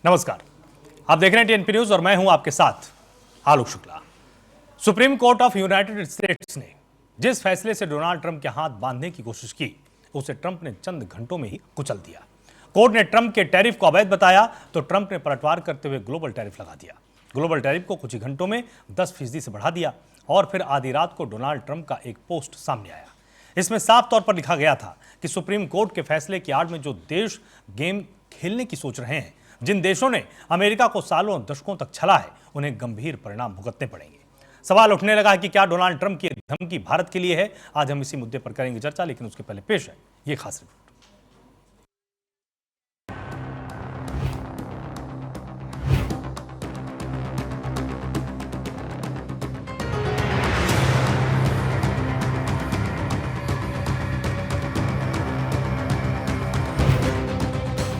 नमस्कार, आप देख रहे हैं टीएनपी न्यूज और मैं हूं आपके साथ Alok Shukla. Supreme Court of United States ने जिस फैसले से डोनाल्ड ट्रंप के हाथ बांधने की कोशिश की, उसे ट्रंप ने चंद घंटों में ही कुचल दिया। कोर्ट ने ट्रंप के टैरिफ को अवैध बताया तो ट्रंप ने पलटवार करते हुए ग्लोबल टैरिफ लगा दिया। ग्लोबल टैरिफ को कुछ ही घंटों में 10% से बढ़ा दिया और फिर आधी रात को डोनाल्ड ट्रंप का एक पोस्ट सामने आया। इसमें साफ तौर पर लिखा गया था कि सुप्रीम कोर्ट के फैसले की आड़ में जो देश गेम खेलने की सोच रहे हैं, जिन देशों ने अमेरिका को सालों दशकों तक छला है, उन्हें गंभीर परिणाम भुगतने पड़ेंगे। सवाल उठने लगा है कि क्या डोनाल्ड ट्रंप की धमकी भारत के लिए है। आज हम इसी मुद्दे पर करेंगे चर्चा, लेकिन उसके पहले पेश है ये खास रिपोर्ट।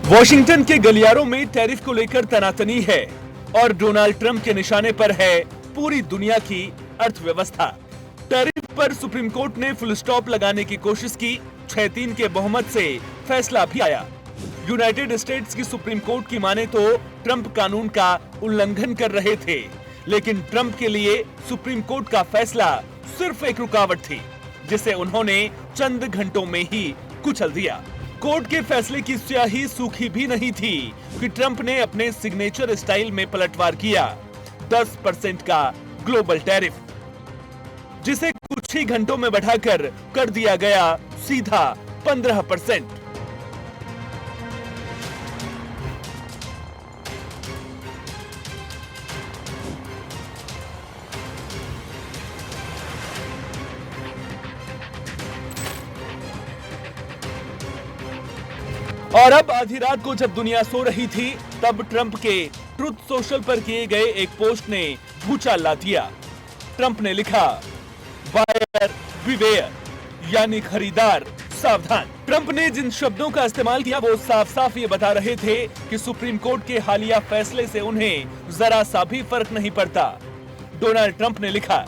वॉशिंगटन के गलियारों में टैरिफ को लेकर तनातनी है और डोनाल्ड ट्रंप के निशाने पर है पूरी दुनिया की अर्थव्यवस्था। टैरिफ पर सुप्रीम कोर्ट ने फुल स्टॉप लगाने की कोशिश की। 6-3 के बहुमत से फैसला भी आया। यूनाइटेड स्टेट्स की सुप्रीम कोर्ट की माने तो ट्रंप कानून का उल्लंघन कर रहे थे, लेकिन ट्रंप के लिए सुप्रीम कोर्ट का फैसला सिर्फ एक रुकावट थी, जिसे उन्होंने चंद घंटों में ही कुचल दिया। कोर्ट के फैसले की स्याही सूखी भी नहीं थी कि ट्रंप ने अपने सिग्नेचर स्टाइल में पलटवार किया। 10% का ग्लोबल टैरिफ, जिसे कुछ ही घंटों में बढ़ाकर कर दिया गया सीधा 15%। और अब आधी रात को जब दुनिया सो रही थी, तब ट्रंप के ट्रुथ सोशल पर किए गए एक पोस्ट ने भूचाल ला दिया। ट्रंप ने लिखा, बायर बिवेयर, यानी खरीदार सावधान। ट्रंप ने जिन शब्दों का इस्तेमाल किया वो साफ साफ ये बता रहे थे कि सुप्रीम कोर्ट के हालिया फैसले से उन्हें जरा सा भी फर्क नहीं पड़ता। डोनाल्ड ट्रंप ने लिखा,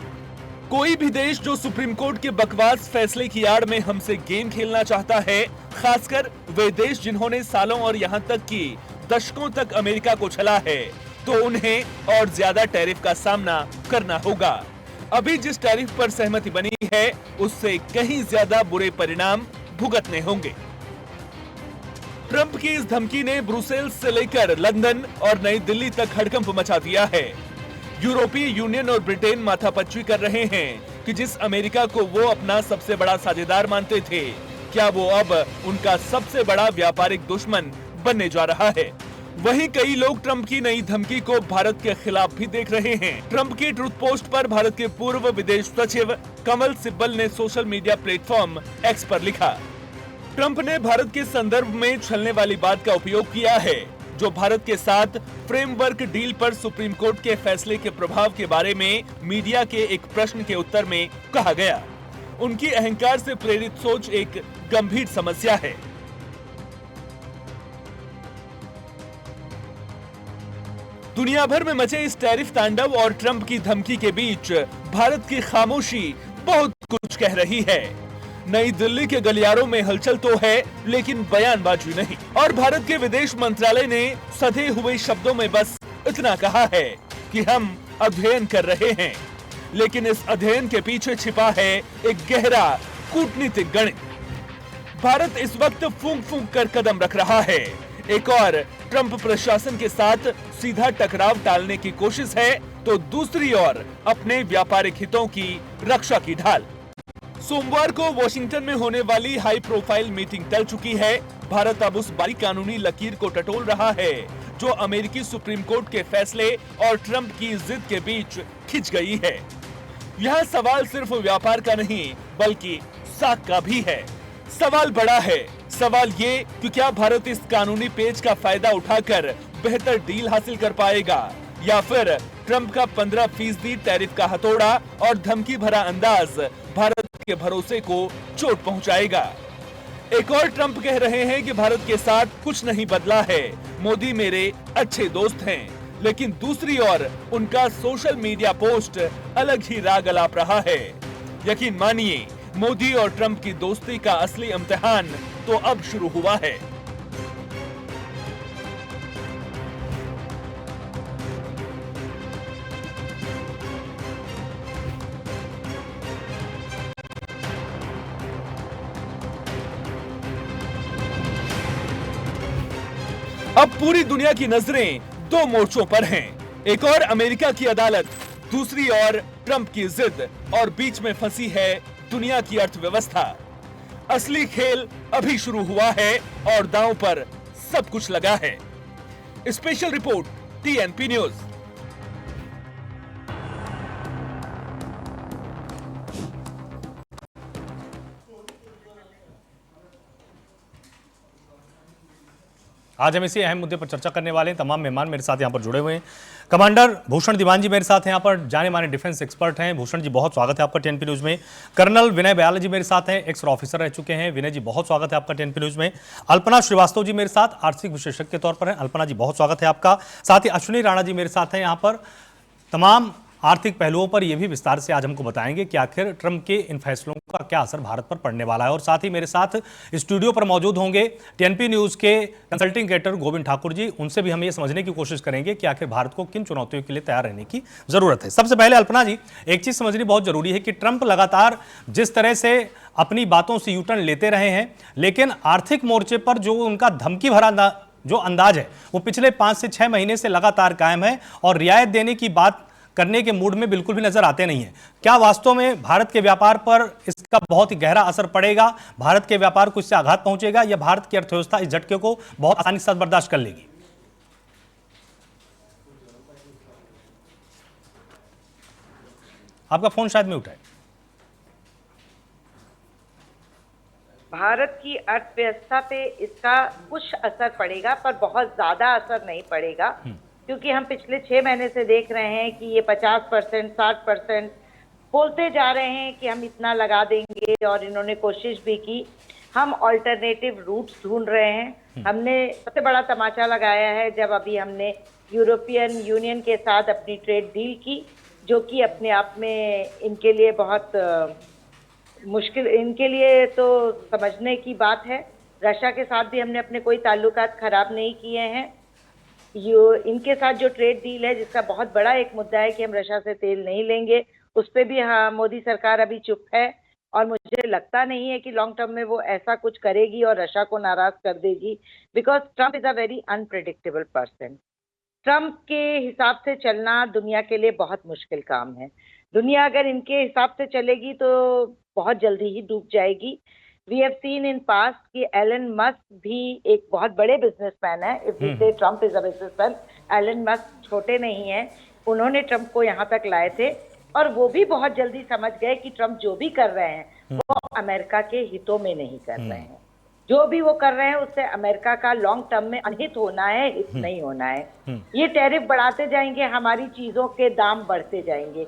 कोई भी देश जो सुप्रीम कोर्ट के बकवास फैसले की आड़ में हमसे गेम खेलना चाहता है, खासकर वे देश जिन्होंने सालों और यहाँ तक कि दशकों तक अमेरिका को छला है, तो उन्हें और ज्यादा टैरिफ का सामना करना होगा। अभी जिस टैरिफ पर सहमति बनी है, उससे कहीं ज्यादा बुरे परिणाम भुगतने होंगे। ट्रंप की इस धमकी ने ब्रुसेल्स से लेकर लंदन और नई दिल्ली तक हड़कंप मचा दिया है। यूरोपीय यूनियन और ब्रिटेन माथापच्ची कर रहे हैं कि जिस अमेरिका को वो अपना सबसे बड़ा साझेदार मानते थे, क्या वो अब उनका सबसे बड़ा व्यापारिक दुश्मन बनने जा रहा है। वहीं कई लोग ट्रंप की नई धमकी को भारत के खिलाफ भी देख रहे हैं। ट्रंप की ट्रुथ पोस्ट पर भारत के पूर्व विदेश सचिव कमल सिब्बल ने सोशल मीडिया प्लेटफॉर्म एक्स पर लिखा, ट्रंप ने भारत के संदर्भ में छलने वाली बात का उपयोग किया है, जो भारत के साथ फ्रेमवर्क डील पर सुप्रीम कोर्ट के फैसले के प्रभाव के बारे में मीडिया के एक प्रश्न के उत्तर में कहा गया। उनकी अहंकार से प्रेरित सोच एक गंभीर समस्या है। दुनिया भर में मचे इस टैरिफ तांडव और ट्रंप की धमकी के बीच भारत की खामोशी बहुत कुछ कह रही है। नई दिल्ली के गलियारों में हलचल तो है, लेकिन बयानबाजी नहीं। और भारत के विदेश मंत्रालय ने सधे हुए शब्दों में बस इतना कहा है कि हम अध्ययन कर रहे हैं, लेकिन इस अध्ययन के पीछे छिपा है एक गहरा कूटनीतिक गणित। भारत इस वक्त फूंक फूंक कर कदम रख रहा है। एक और ट्रंप प्रशासन के साथ सीधा टकराव टालने की कोशिश है, तो दूसरी ओर अपने व्यापारिक हितों की रक्षा की ढाल। सोमवार को वॉशिंगटन में होने वाली हाई प्रोफाइल मीटिंग टल चुकी है। भारत अब उस बारीक कानूनी लकीर को टटोल रहा है जो अमेरिकी सुप्रीम कोर्ट के फैसले और ट्रंप की जिद के बीच खिंच गई है। यह सवाल सिर्फ व्यापार का नहीं, बल्कि साख का भी है। सवाल बड़ा है। सवाल ये कि क्या भारत इस कानूनी पेच का फायदा उठाकर बेहतर डील हासिल कर पाएगा, या फिर ट्रंप का 15% टैरिफ का हथौड़ा और धमकी भरा अंदाज भारत के भरोसे को चोट पहुंचाएगा। एक और ट्रंप कह रहे हैं कि भारत के साथ कुछ नहीं बदला है, मोदी मेरे अच्छे दोस्त हैं, लेकिन दूसरी ओर उनका सोशल मीडिया पोस्ट अलग ही राग अलाप रहा है। यकीन मानिए, मोदी और ट्रंप की दोस्ती का असली इम्तिहान तो अब शुरू हुआ है। अब पूरी दुनिया की नजरें दो मोर्चों पर हैं। एक और अमेरिका की अदालत, दूसरी ओर ट्रंप की जिद और बीच में फंसी है दुनिया की अर्थव्यवस्था। असली खेल अभी शुरू हुआ है और दांव पर सब कुछ लगा है। Special report TNP news. आज हम इसी अहम मुद्दे पर चर्चा करने वाले हैं। तमाम मेहमान मेरे साथ यहाँ पर जुड़े हुए हैं। कमांडर भूषण दीवान जी मेरे साथ हैं, यहाँ पर जाने माने डिफेंस एक्सपर्ट हैं। भूषण जी बहुत स्वागत है आपका टीएनपी न्यूज़ में। कर्नल विनय बयाल जी मेरे साथ हैं, एक्स ऑफिसर रह चुके हैं। विनय जी बहुत स्वागत है आपका टीएनपी न्यूज़ में। अल्पना श्रीवास्तव जी मेरे साथ आर्थिक विशेषज्ञ के तौर पर हैं। अल्पना जी बहुत स्वागत है आपका। साथ ही अश्विनी राणा जी मेरे साथ हैं यहाँ पर। तमाम आर्थिक पहलुओं पर यह भी विस्तार से आज हमको बताएंगे कि आखिर ट्रंप के इन फैसलों का क्या असर भारत पर पड़ने वाला है। और साथ ही मेरे साथ स्टूडियो पर मौजूद होंगे टीएनपी न्यूज़ के कंसल्टिंग एडिटर गोविंद ठाकुर जी। उनसे भी हम ये समझने की कोशिश करेंगे कि आखिर भारत को किन चुनौतियों के लिए तैयार रहने की जरूरत है। सबसे पहले अल्पना जी, एक चीज समझनी बहुत जरूरी है कि ट्रंप लगातार जिस तरह से अपनी बातों से यूटर्न लेते रहे हैं, लेकिन आर्थिक मोर्चे पर जो उनका धमकी भरा जो अंदाज है वो पिछले 5 से 6 महीने से लगातार कायम है और रियायत देने की बात करने के मूड में बिल्कुल भी नजर आते नहीं है। क्या वास्तव में भारत के व्यापार पर इसका बहुत ही गहरा असर पड़ेगा? भारत के व्यापार को इससे आघात पहुंचेगा या भारत की अर्थव्यवस्था इस झटके को बहुत आसानी के साथ बर्दाश्त कर लेगी? आपका फोन शायद म्यूट है। भारत की अर्थव्यवस्था पे इसका कुछ असर पड़ेगा, पर बहुत ज्यादा असर नहीं पड़ेगा, क्योंकि हम पिछले 6 महीने से देख रहे हैं कि ये 50%, 60% बोलते जा रहे हैं कि हम इतना लगा देंगे, और इन्होंने कोशिश भी की। हम ऑल्टरनेटिव रूट्स ढूंढ रहे हैं। हमने सबसे बड़ा तमाचा लगाया है जब अभी हमने यूरोपियन यूनियन के साथ अपनी ट्रेड डील की, जो कि अपने आप में इनके लिए बहुत मुश्किल, इनके लिए तो समझने की बात है। रशिया के साथ भी हमने अपने कोई ताल्लुकात खराब नहीं किए हैं। इनके साथ जो ट्रेड डील है, जिसका बहुत बड़ा एक मुद्दा है कि हम रशिया से तेल नहीं लेंगे, उस पर भी मोदी सरकार अभी चुप है, और मुझे लगता नहीं है कि लॉन्ग टर्म में वो ऐसा कुछ करेगी और रशिया को नाराज कर देगी, because Trump is a very unpredictable person. Trump के हिसाब से चलना दुनिया के लिए बहुत मुश्किल काम है। दुनिया अगर इनके हिसाब से चलेगी तो बहुत जल्दी ही डूब जाएगी। We have seen in past कि एलन मस्क भी एक बहुत बड़े बिजनेसमैन है। If we say Trump is a businessman, Elon Musk छोटे नहीं हैं। उन्होंने ट्रम्प को यहाँ तक लाए थे, और वो भी बहुत जल्दी समझ गए कि ट्रम्प जो भी कर रहे हैं वो अमेरिका के हितों में नहीं कर रहे हैं। जो भी वो कर रहे हैं उससे अमेरिका का लॉन्ग टर्म में अनहित होना है, हित नहीं होना है। ये टैरिफ बढ़ाते जाएंगे, हमारी चीजों के दाम बढ़ते जाएंगे,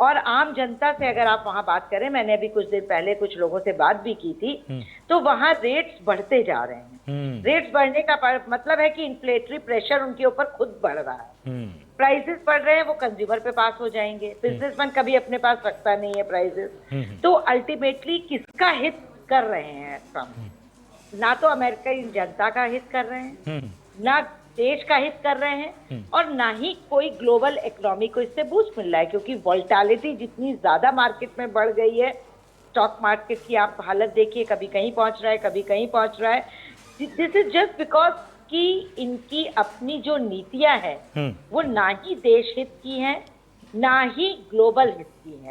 और आम जनता से अगर आप वहां बात करें, मैंने अभी कुछ देर पहले कुछ लोगों से बात भी की थी, तो वहां रेट्स बढ़ते जा रहे हैं। रेट्स बढ़ने का मतलब है कि इन्फ्लेटरी प्रेशर उनके ऊपर खुद बढ़ रहा है। प्राइसेस बढ़ रहे हैं, वो कंज्यूमर पे पास हो जाएंगे। बिजनेसमैन कभी अपने पास रखता नहीं है प्राइसेस। तो अल्टीमेटली किसका हित कर रहे हैं ट्रम्प? ना तो अमेरिकी जनता का हित कर रहे हैं, ना देश का हित कर रहे हैं, और ना ही कोई ग्लोबल इकोनॉमी को इससे बूस्ट मिल रहा है, क्योंकि वोलेटिलिटी जितनी ज्यादा मार्केट में बढ़ गई है। स्टॉक मार्केट की आप हालत देखिए, कभी कहीं पहुंच रहा है, कभी कहीं पहुंच रहा है। दिस इज जस्ट बिकॉज कि इनकी अपनी जो नीतियां हैं वो ना ही देश हित की हैं, ना ही ग्लोबल हित की हैं।